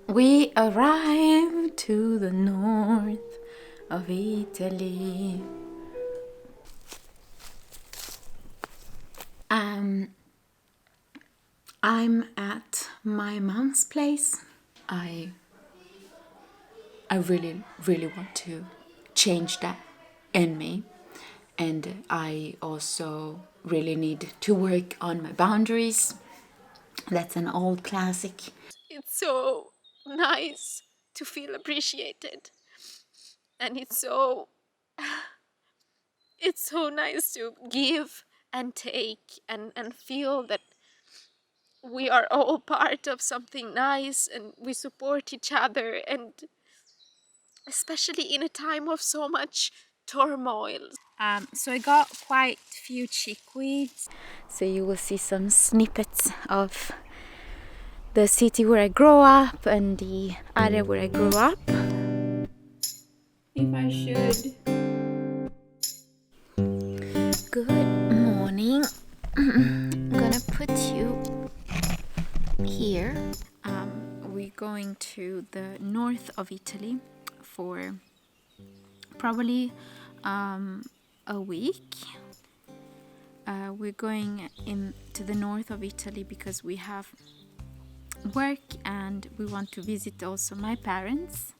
We arrived to the north of Italy. I'm at my mom's place. I really, really want to change that in me. And I also really need to work on my boundaries. That's an old classic. It's so nice to feel appreciated, and it's so nice to give and take and feel that we are all part of something nice and we support each other, and especially in a time of so much turmoil. So I got quite a few chickweeds. So you will see some snippets of the city where I grew up and the area where I grew up. If I should. Good morning. I'm gonna put you here. We're going to the north of Italy for probably a week. We're going into the north of Italy because we have work and we want to visit also my parents.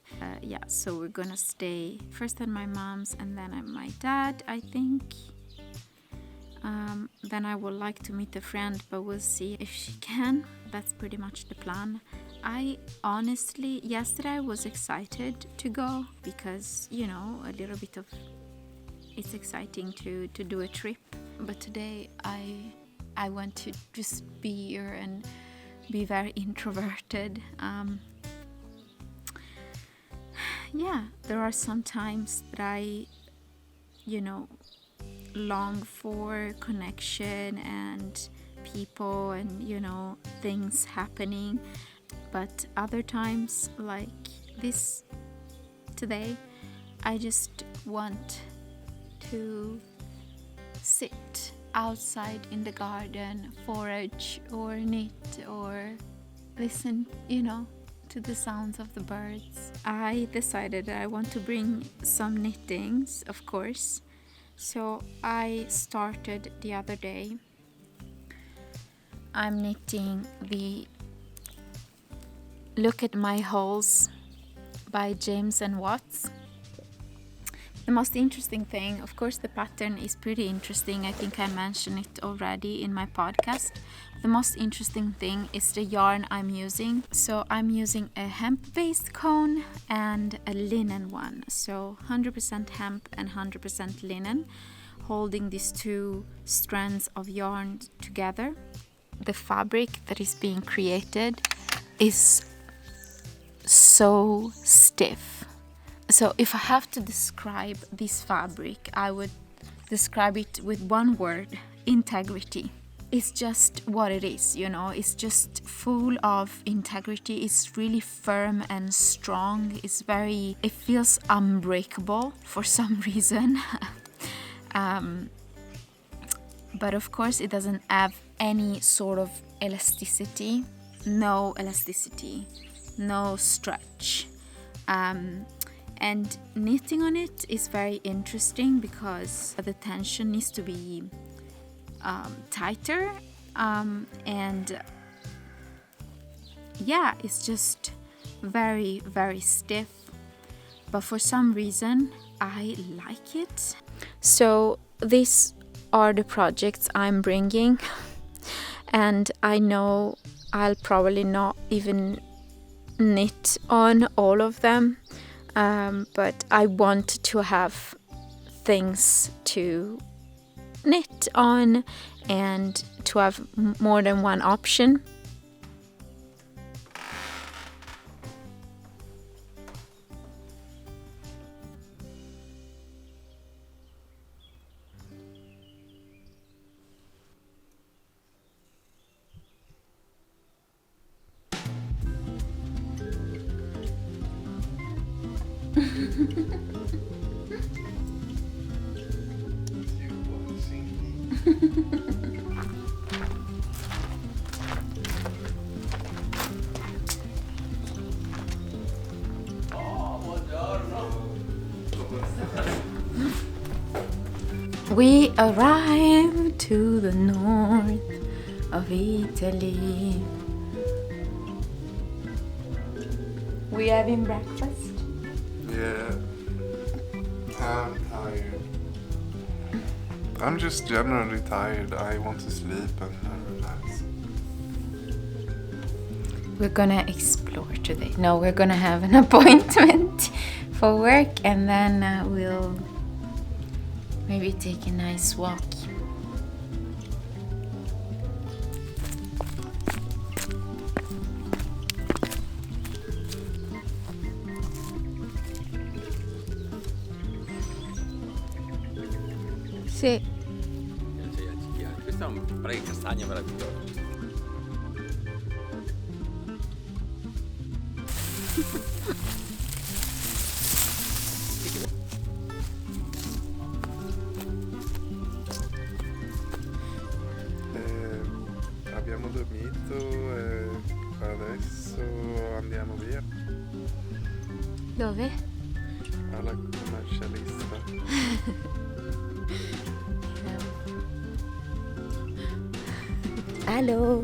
So we're gonna stay first at my mom's and then at my dad, I think. Then I would like to meet a friend, but we'll see if she can. That's pretty much the plan. I honestly, yesterday I was excited to go because, a little bit of it's exciting to do a trip. But today I want to just be here and be very introverted. There are some times that I, long for connection and people and things happening, but other times like this today I just want to sit outside in the garden, forage or knit or listen to the sounds of the birds. I decided that I want to bring some knittings, of course. So I started the other day. I'm knitting the Look at My Holes by James and Watts. The most interesting thing, of course, the pattern is pretty interesting. I think I mentioned it already in my podcast. The most interesting thing is the yarn I'm using. So I'm using a hemp-based cone and a linen one. So 100% hemp and 100% linen, holding these two strands of yarn together. The fabric that is being created is so stiff. So if I have to describe this fabric, I would describe it with one word: integrity. It's just what it is, it's just full of integrity. It's really firm and strong. It feels unbreakable for some reason. But of course it doesn't have any sort of elasticity, no stretch. And knitting on it is very interesting because the tension needs to be tighter, it's just very, very stiff, but for some reason I like it. So these are the projects I'm bringing, and I know I'll probably not even knit on all of them. But I want to have things to knit on and to have more than one option. We arrived to the north of Italy. We having breakfast? Yeah. I'm tired. I'm just generally tired. I want to sleep and relax. We're gonna explore today. No, we're gonna have an appointment for work, and then we'll maybe take a nice walk. Sì. Questo è un parere di castagno meraviglioso. Abbiamo dormito e adesso andiamo via Dove? alla commercialista. Hello.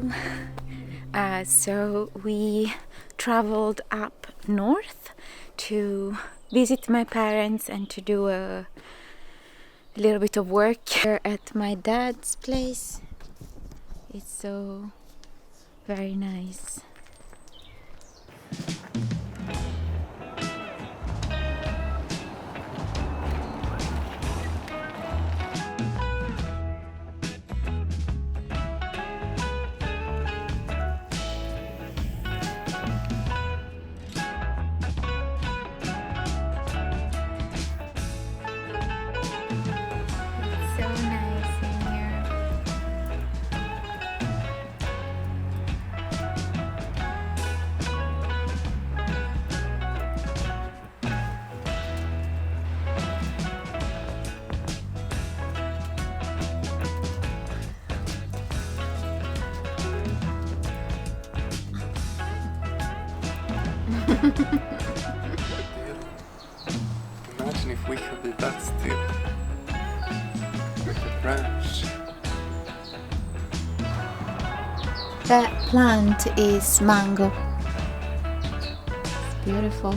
So we traveled up north to visit my parents and to do a little bit of work here at my dad's place. It's so very nice. So nice in here. Imagine if we could be that still. With a branch. That plant is mango. It's beautiful.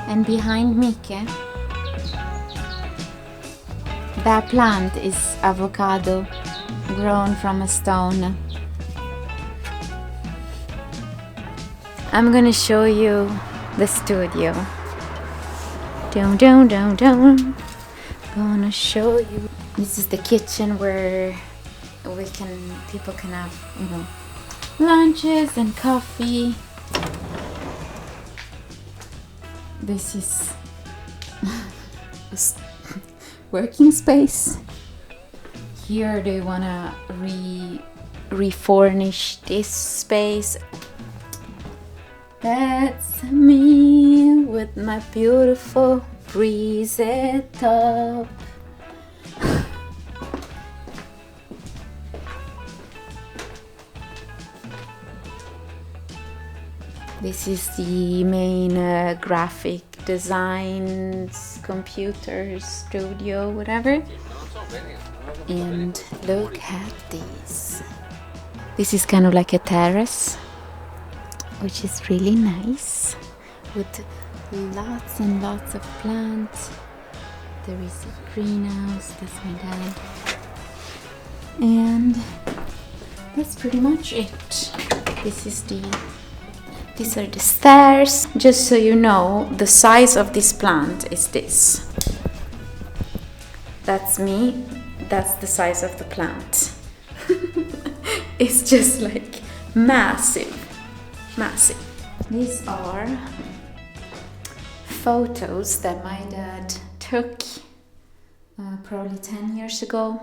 And behind Mike, that plant is avocado grown from a stone. I'm gonna show you the studio. Down, down, down, down. Gonna show you. This is the kitchen where people can have, lunches and coffee. This is working space. Here they wanna refurnish this space. That's me with my beautiful breezy top. This is the main graphic designs, computer studio, whatever. And look at this. This is kind of like a terrace, which is really nice, with lots and lots of plants. There is a greenhouse, that's my dad. And that's pretty much it. These are the stairs. Just so you know, the size of this plant is this. That's me. That's the size of the plant. It's just like massive. Massive. These are photos that my dad took probably 10 years ago,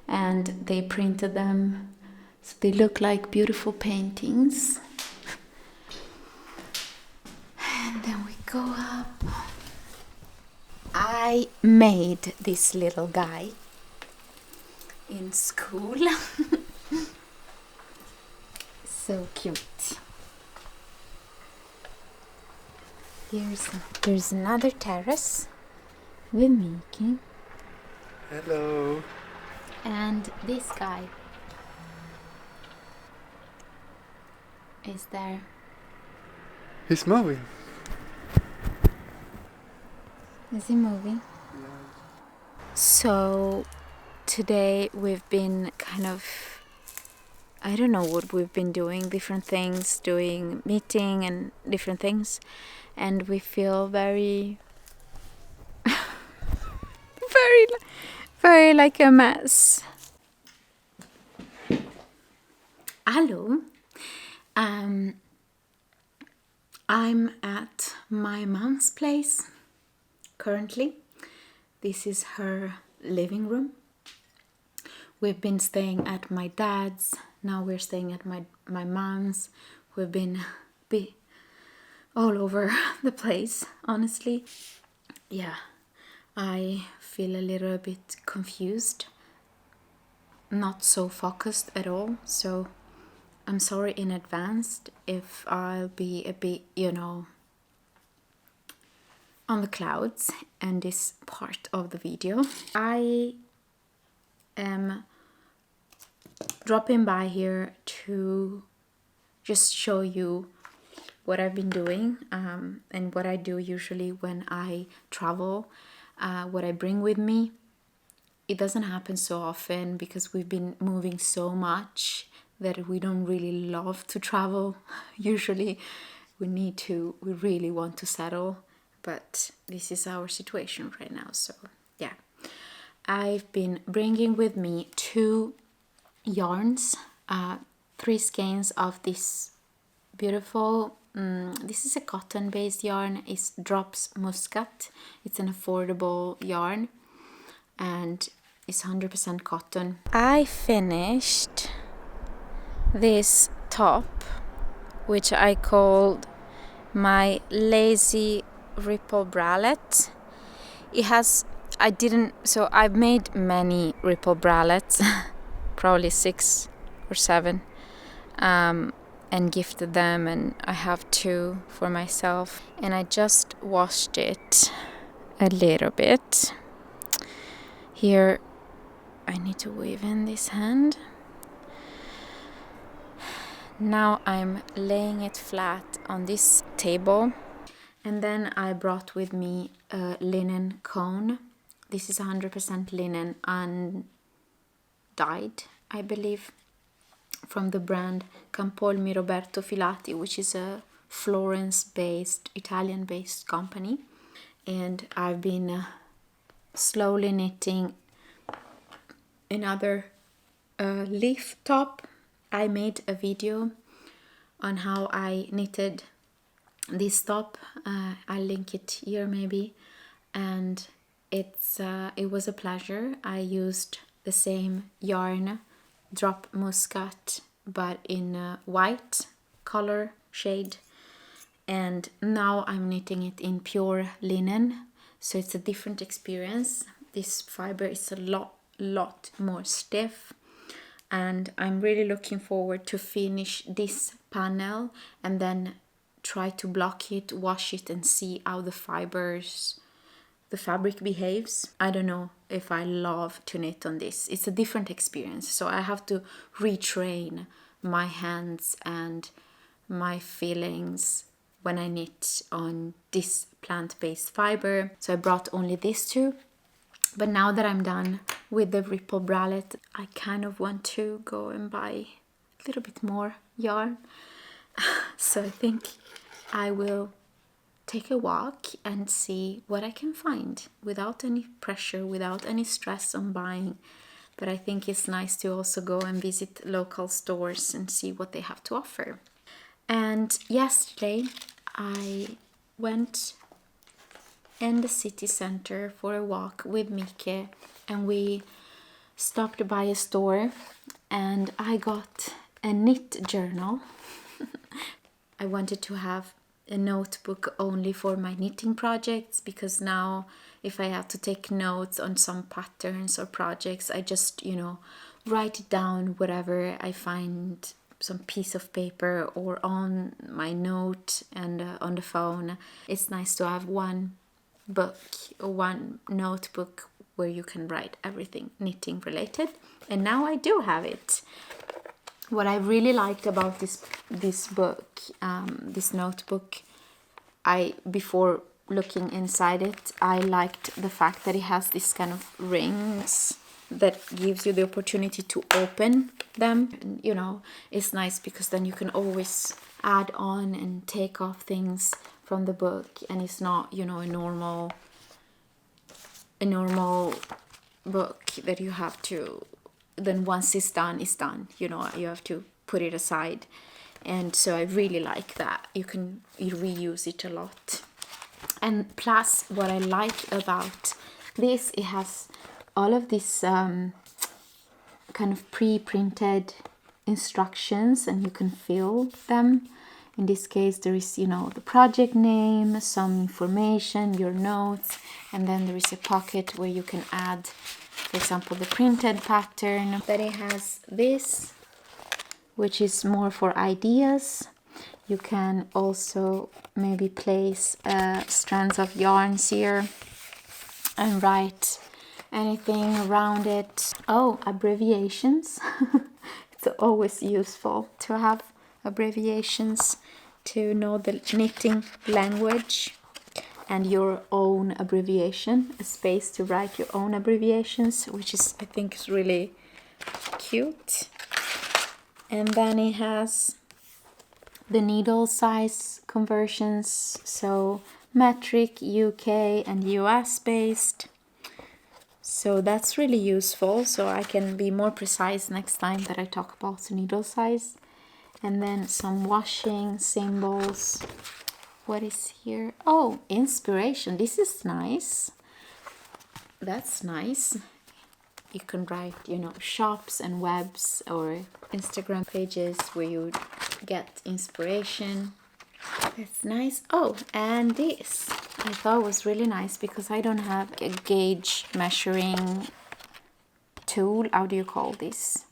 and they printed them so they look like beautiful paintings. And then we go up. I made this little guy in school. So cute. There's another terrace with Mickey. Hello. And this guy is there. He's moving. Is he moving? So today we've been kind of, I don't know what we've been doing, different things, doing meeting and different things, and we feel very very very like a mess. Hello. I'm at my mom's place currently. This is her living room. We've been staying at my dad's. Now we're staying at my mom's. We've been all over the place, honestly. Yeah, I feel a little bit confused. Not so focused at all. So I'm sorry in advance if I'll be a bit, on the clouds and this part of the video. I am dropping by here to just show you what I've been doing and what I do usually when I travel, what I bring with me. It doesn't happen so often because we've been moving so much that we don't really love to travel. Usually we really want to settle, but this is our situation right now. So yeah, I've been bringing with me 2 yarns, 3 skeins of this beautiful, this is a cotton based yarn. It's Drops Muscat. It's an affordable yarn and it's 100% cotton. I finished this top, which I called my lazy ripple bralette. I've made many ripple bralettes, probably 6 or 7, and gifted them, and I have 2 for myself. And I just washed it a little bit. Here, I need to weave in this hand. Now I'm laying it flat on this table. And then I brought with me a linen cone. This is 100% linen undyed, I believe, from the brand Campolmi Roberto Filati, which is a Florence-based, Italian-based company. And I've been slowly knitting another leaf top. I made a video on how I knitted this top. I'll link it here maybe, and it was a pleasure. I used the same yarn, Drop Muscat, but in a white color shade, and now I'm knitting it in pure linen, so it's a different experience. This fiber is a lot more stiff, and I'm really looking forward to finish this panel and then try to block it, wash it, and see how the fabric behaves. I don't know if I love to knit on this. It's a different experience, so I have to retrain my hands and my feelings when I knit on this plant-based fiber. So I brought only these 2. But now that I'm done with the ripple bralette, I kind of want to go and buy a little bit more yarn. So I think I will take a walk and see what I can find without any pressure, without any stress on buying. But I think it's nice to also go and visit local stores and see what they have to offer. And yesterday I went in the city center for a walk with Mike, and we stopped by a store and I got a knit journal. I wanted to have a notebook only for my knitting projects, because now if I have to take notes on some patterns or projects, I just, write it down, whatever I find, some piece of paper or on my note and on the phone. It's nice to have one book or one notebook where you can write everything knitting related. And now I do have it. What I really liked about this book, this notebook, before looking inside it, I liked the fact that it has this kind of rings that gives you the opportunity to open them. And, you know, it's nice because then you can always add on and take off things from the book, and it's not, you know, a normal book that you have to, then once it's done, you know, you have to put it aside. And so I really like that you reuse it a lot. And plus, what I like about this, it has all of this kind of pre-printed instructions, and you can fill them. In this case, there is, you know, the project name, some information, your notes, and then there is a pocket where you can add, for example, the printed pattern. Then it has this, which is more for ideas. You can also maybe place strands of yarns here and write anything around it. Oh, abbreviations. It's always useful to have abbreviations, to know the knitting language and your own abbreviation, a space to write your own abbreviations, which is, I think, is really cute. And then it has the needle size conversions, so metric, UK and US based. So that's really useful, so I can be more precise next time that I talk about the needle size. And then some washing symbols. What is here? Oh, inspiration. This is nice. That's nice. You can write, you know, shops and webs or Instagram pages where you get inspiration. That's nice. Oh, and this I thought was really nice because I don't have a gauge measuring tool. How do you call this?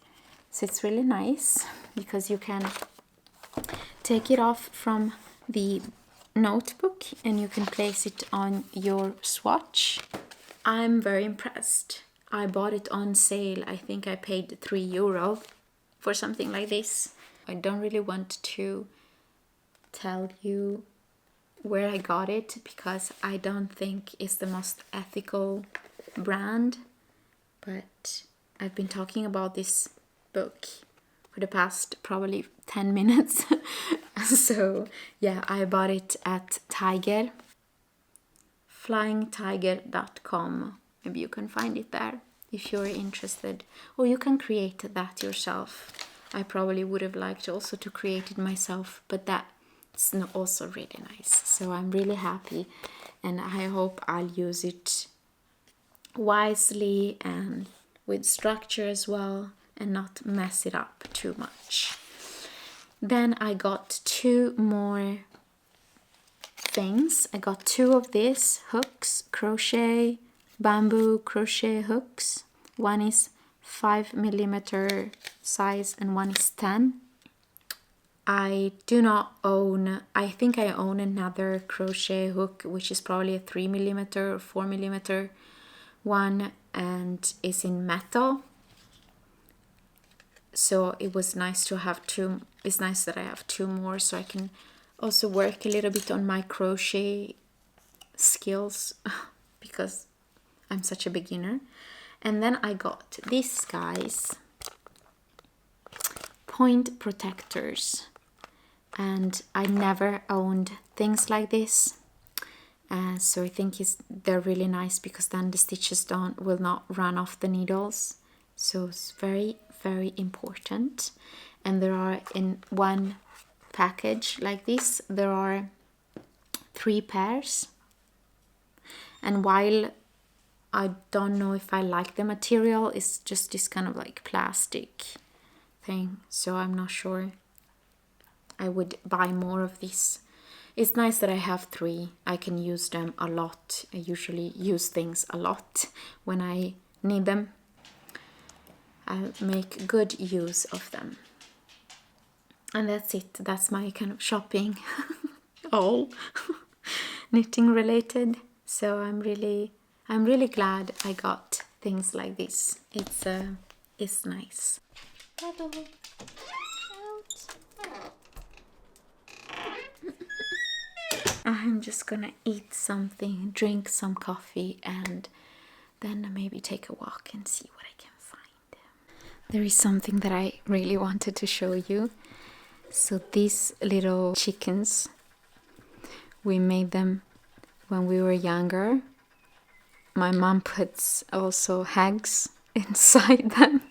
So it's really nice because you can take it off from the notebook and you can place it on your swatch. I'm very impressed. I bought it on sale. I think I paid €3 for something like this. I don't really want to tell you where I got it because I don't think it's the most ethical brand, but I've been talking about this book for the past probably 10 minutes. So yeah, I bought it at Tiger, flyingtiger.com. Maybe you can find it there if you're interested, or you can create that yourself. I probably would have liked also to create it myself, but that's also really nice. So I'm really happy, and I hope I'll use it wisely and with structure as well, and not mess it up too much. Then I got 2 more things. I got 2 of these hooks, bamboo crochet hooks. One is 5mm size and one is 10. I do not own, I think I own another crochet hook which is probably a 3mm or 4mm one, and is in metal. So it was nice to have 2. It's nice that I have 2 more, so I can also work a little bit on my crochet skills because I'm such a beginner. And then I got these guys, point protectors, and I never owned things like this, so I think they're really nice because then the stitches will not run off the needles. So it's very, very important. And there are, in one package like this, there are 3 pairs. And while I don't know if I like the material, it's just this kind of like plastic thing, so I'm not sure I would buy more of this. It's nice that I have 3. I can use them a lot. I usually use things a lot when I need them. I'll make good use of them. And that's it. That's my kind of shopping. All knitting related. So I'm really I'm really glad I got things like this. It's nice. I'm just gonna eat something, drink some coffee, and then maybe take a walk and see what I can find. There is something that I really wanted to show you. So these little chickens, we made them when we were younger. My mom puts also eggs inside them.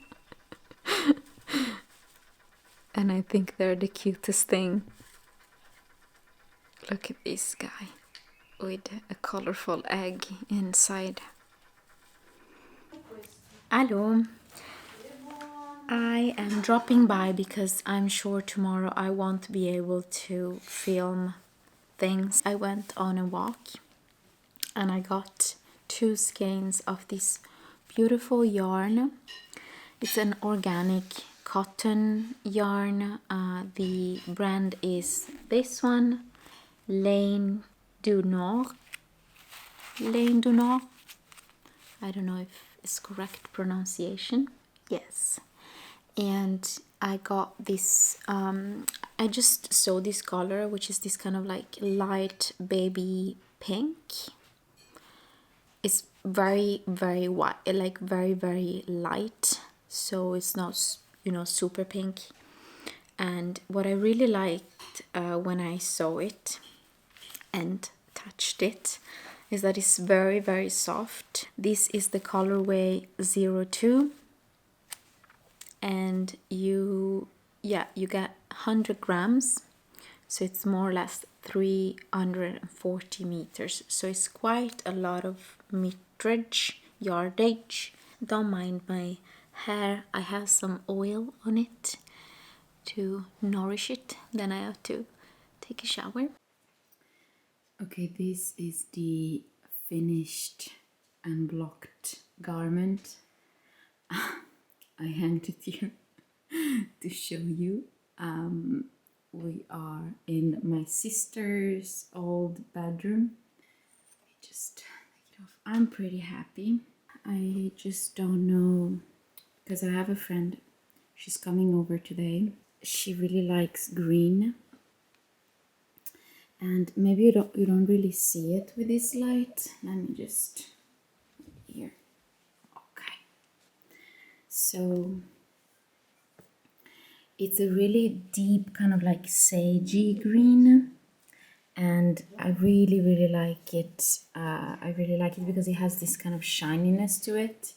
And I think they're the cutest thing. Look at this guy with a colorful egg inside. Hello. I am dropping by because I'm sure tomorrow I won't be able to film things. I went on a walk and I got 2 skeins of this beautiful yarn. It's an organic cotton yarn. The brand is this one, Laine du Nord. Laine du Nord. I don't know if it's correct pronunciation. Yes. And I got this, I just saw this color, which is this kind of like light baby pink. It's very, very white, like very, very light. So it's not, you know, super pink. And what I really liked when I saw it and touched it is that it's very, very soft. This is the colorway 02. And you get 100 grams, so it's more or less 340 meters, so it's quite a lot of yardage. Don't mind my hair, I have some oil on it to nourish it, then I have to take a shower. Okay, this is the finished unblocked garment. I hanged it here to show you. We are in my sister's old bedroom. Let me just take it off. I'm pretty happy. I just don't know, because I have a friend, she's coming over today. She really likes green. And maybe you don't really see it with this light. Let me just here. Okay. So it's a really deep kind of like sagey green, and I really, really like it. I really like it because it has this kind of shininess to it.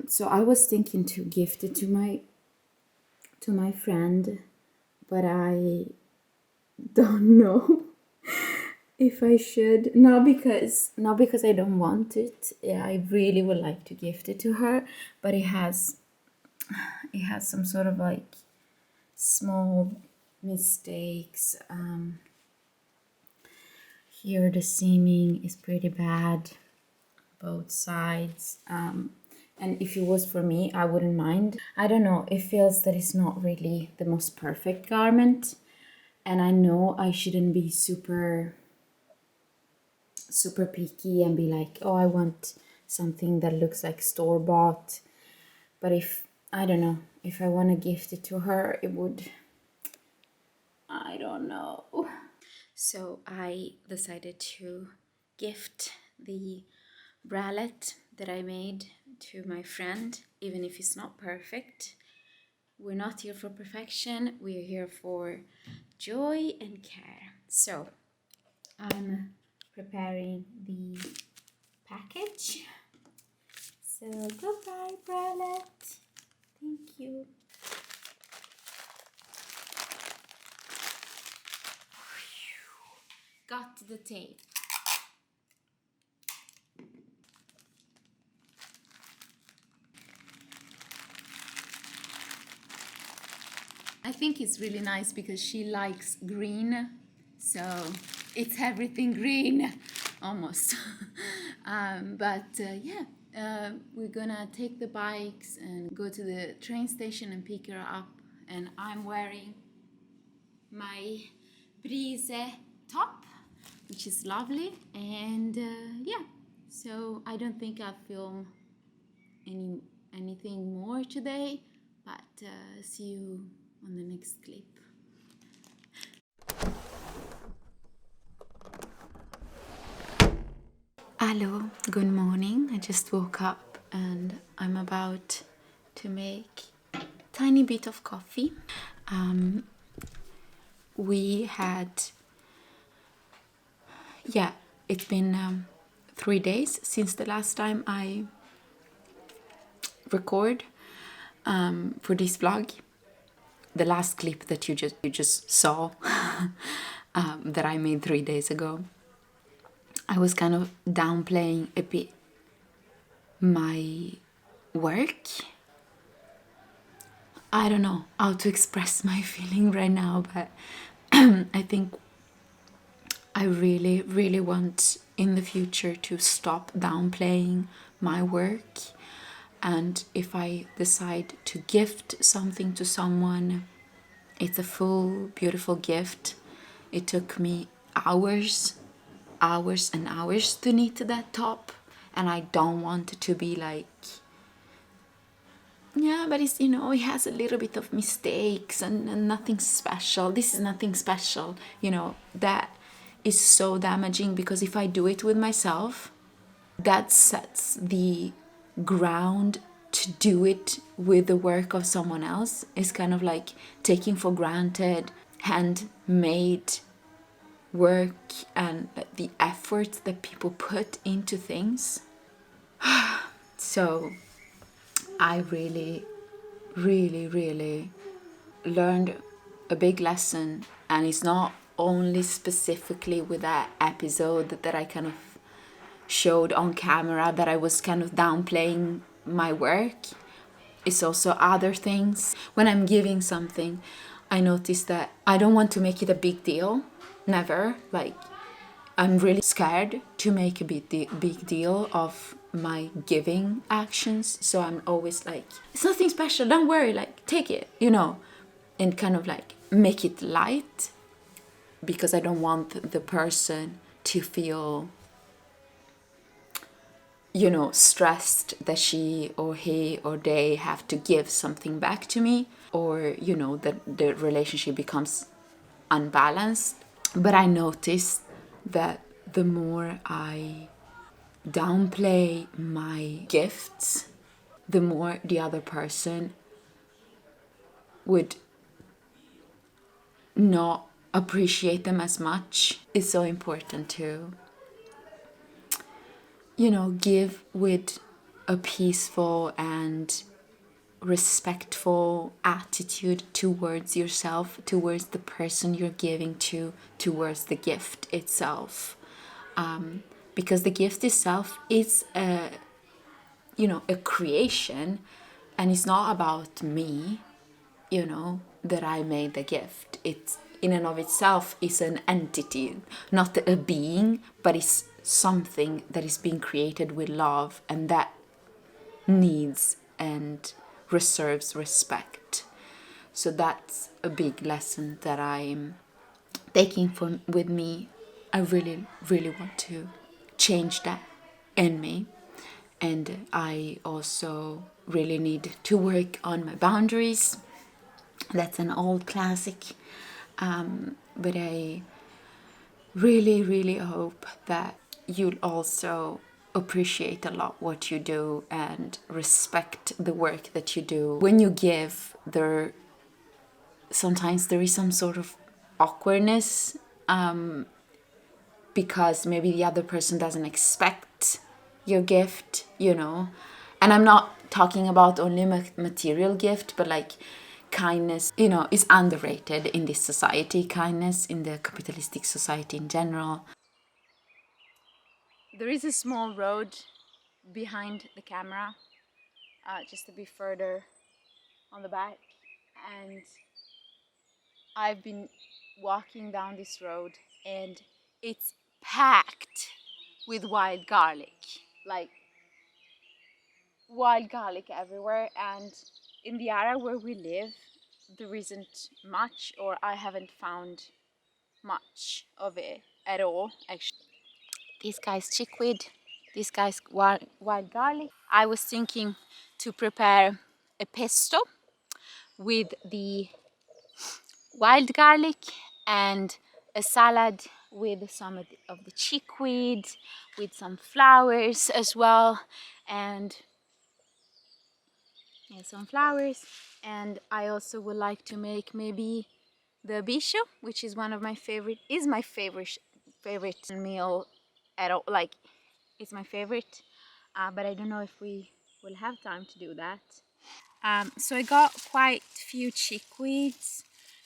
So I was thinking to gift it to my friend, but I don't know if I should. Not because I don't want it. Yeah, I really would like to gift it to her, but it has some sort of like small mistakes. Here the seaming is pretty bad, both sides. And if it was for me, I wouldn't mind. I don't know, it feels that it's not really the most perfect garment. And I know I shouldn't be super picky and be like, oh, I want something that looks like store-bought. But if, I don't know, if I want to gift it to her, it would, I don't know. So I decided to gift the bralette that I made to my friend, even if it's not perfect. We're not here for perfection, we're here for joy and care. So I'm preparing the package. So goodbye, bralette. Thank you. Got the tape. I think it's really nice because she likes green, so it's everything green, almost. We're gonna take the bikes and go to the train station and pick her up, and I'm wearing my Brise top, which is lovely, and So I don't think I'll film anything more today, but see you on the next clip. Hello, good morning. I just woke up and I'm about to make a tiny bit of coffee. We had, it's been 3 days since the last time I record for this vlog. The last clip that you just saw that I made 3 days ago. I was kind of downplaying a bit my work. I don't know how to express my feeling right now, but I think I really, really want in the future to stop downplaying my work. And if I decide to gift something to someone, it's a full, beautiful gift. It took me hours and hours to knit that top, and I don't want it to be like, yeah, but it's, it has a little bit of mistakes and nothing special. This is nothing special, that is so damaging, because if I do it with myself, that sets the ground to do it with the work of someone else. It's kind of like taking for granted handmade work and the effort that people put into things. So I really, really, really learned a big lesson, and it's not only specifically with that episode that I kind of showed on camera that I was kind of downplaying my work. It's also other things. When I'm giving something, I notice that I don't want to make it a big deal. Never. Like, I'm really scared to make a big deal of my giving actions. So I'm always like, it's nothing special, don't worry, like, take it, and kind of like make it light, because I don't want the person to feel, stressed that she or he or they have to give something back to me, or, that the relationship becomes unbalanced. But I noticed that the more I downplay my gifts, the more the other person would not appreciate them as much. It's so important to, give with a peaceful and respectful attitude towards yourself, towards the person you're giving to, towards the gift itself. Because the gift itself is a creation, and it's not about me, that I made the gift. It's in and of itself is an entity, not a being, but it's something that is being created with love, and that needs and reserves respect. So that's a big lesson that I'm taking with me. I really, really want to change that in me. And I also really need to work on my boundaries. That's an old classic. But I really, really hope that you'll also appreciate a lot what you do and respect the work that you do. When you give, sometimes there is some sort of awkwardness, because maybe the other person doesn't expect your gift, And I'm not talking about only material gift, but like kindness, is underrated in this society. Kindness in the capitalistic society in general. There is a small road behind the camera, just a bit further on the back, and I've been walking down this road, and it's packed with wild garlic, like wild garlic everywhere. And in the area where we live, there isn't much, or I haven't found much of it at all, actually. This guy's chickweed. This guy's wild garlic. I was thinking to prepare a pesto with the wild garlic and a salad with some of the chickweed, with some flowers as well, and yeah, some flowers. And I also would like to make maybe the bicho, which is one of my favorite meal at all. Like, it's my favorite, but I don't know if we will have time to do that. So I got quite few chickweeds,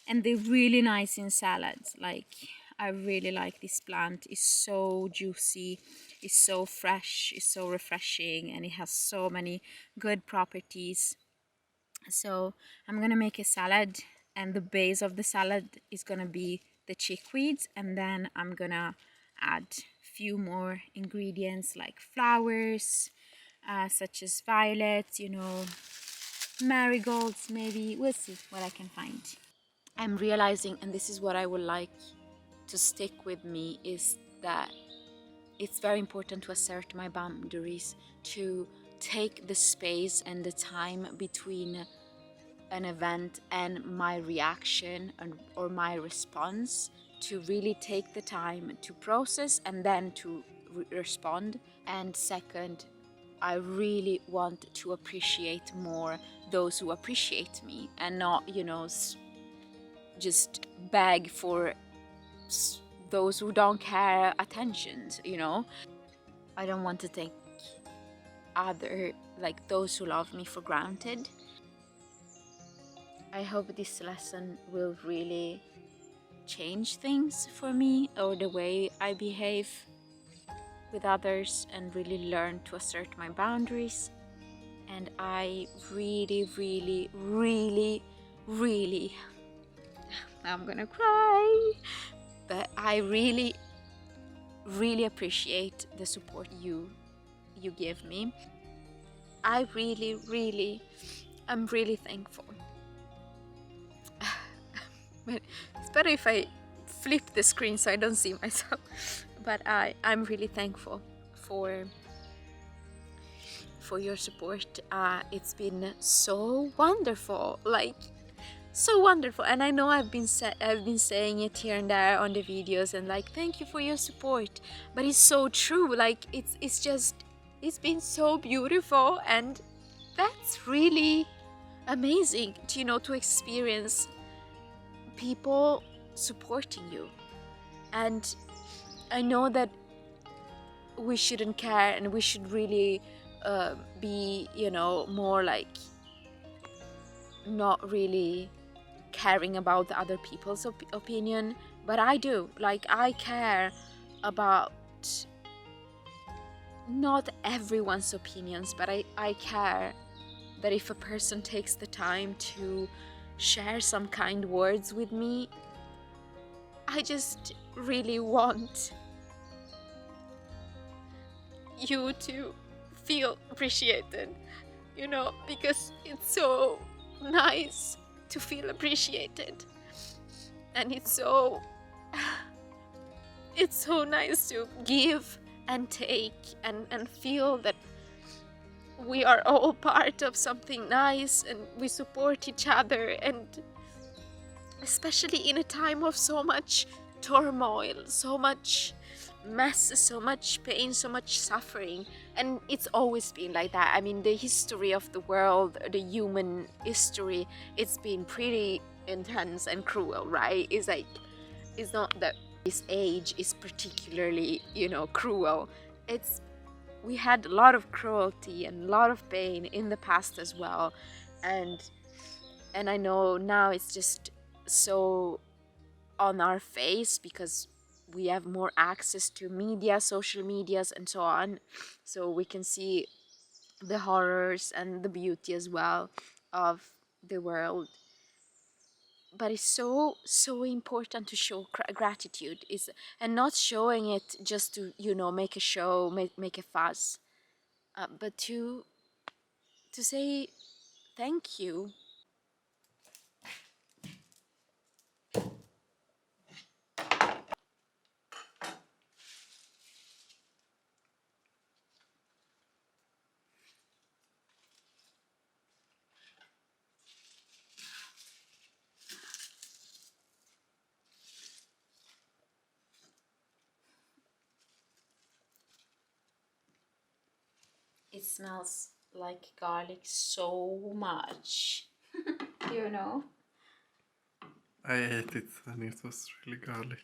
and they're really nice in salads. Like, I really like this plant. It's so juicy, it's so fresh, it's so refreshing, and it has so many good properties. So I'm gonna make a salad, and the base of the salad is gonna be the chickweeds, and then I'm gonna add few more ingredients like flowers, such as violets, marigolds maybe. We'll see what I can find. I'm realizing, and this is what I would like to stick with me, is that it's very important to assert my boundaries, to take the space and the time between an event and my reaction or my response, to really take the time to process and then to respond. And second, I really want to appreciate more those who appreciate me, and not, just beg for those who don't care attentions. I don't want to take those who love me for granted. I hope this lesson will really change things for me, or the way I behave with others, and really learn to assert my boundaries. And I really, really, really, really, I'm gonna cry, but I really, really appreciate the support you give me. I really, really, I'm really thankful. But it's better if I flip the screen so I don't see myself. But I'm really thankful for your support. It's been so wonderful, so wonderful. And I know I've been saying it here and there on the videos, and thank you for your support, but it's so true. It's been so beautiful, and that's really amazing to experience people supporting you. And I know that we shouldn't care, and we should really be more not really caring about the other people's opinion. But I do. I care about not everyone's opinions, but I care that if a person takes the time to share some kind words with me, I just really want you to feel appreciated, because it's so nice to feel appreciated. And it's so nice to give and take, and feel that we are all part of something nice, and we support each other. And especially in a time of so much turmoil, so much mess, so much pain, so much suffering. And it's always been like that. I mean, the history of the world, the human history, it's been pretty intense and cruel, right? It's not that this age is particularly cruel. We had a lot of cruelty and a lot of pain in the past as well. And I know now it's just so on our face, because we have more access to media, social medias, and so on, so we can see the horrors and the beauty as well of the world. But it's so important to show gratitude, and not showing it just to make a show, make a fuss, but to say thank you. It smells like garlic so much. You know? I ate it and it was really garlic.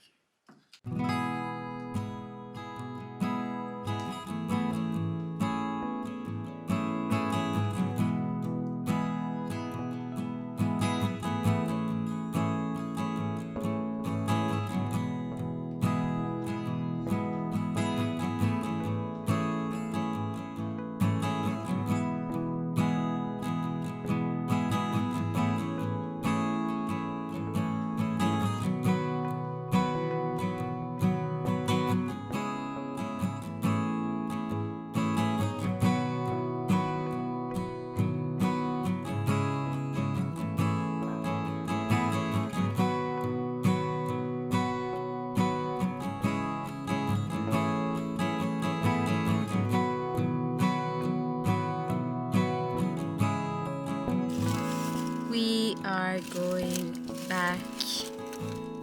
We are going back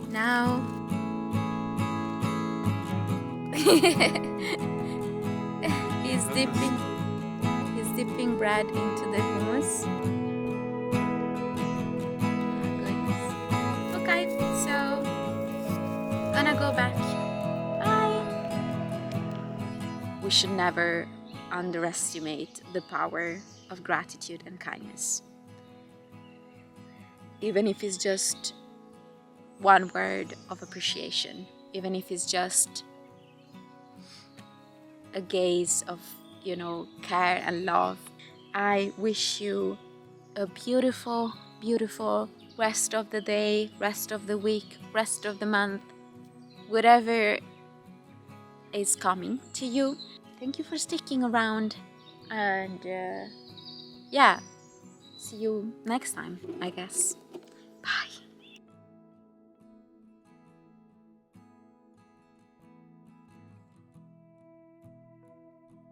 now. He's dipping bread into the hummus. Oh, goodness. Okay, so gonna go back. Bye. We should never underestimate the power of gratitude and kindness. Even if it's just one word of appreciation, even if it's just a gaze of, care and love. I wish you a beautiful, beautiful rest of the day, rest of the week, rest of the month, whatever is coming to you. Thank you for sticking around, and see you next time, I guess.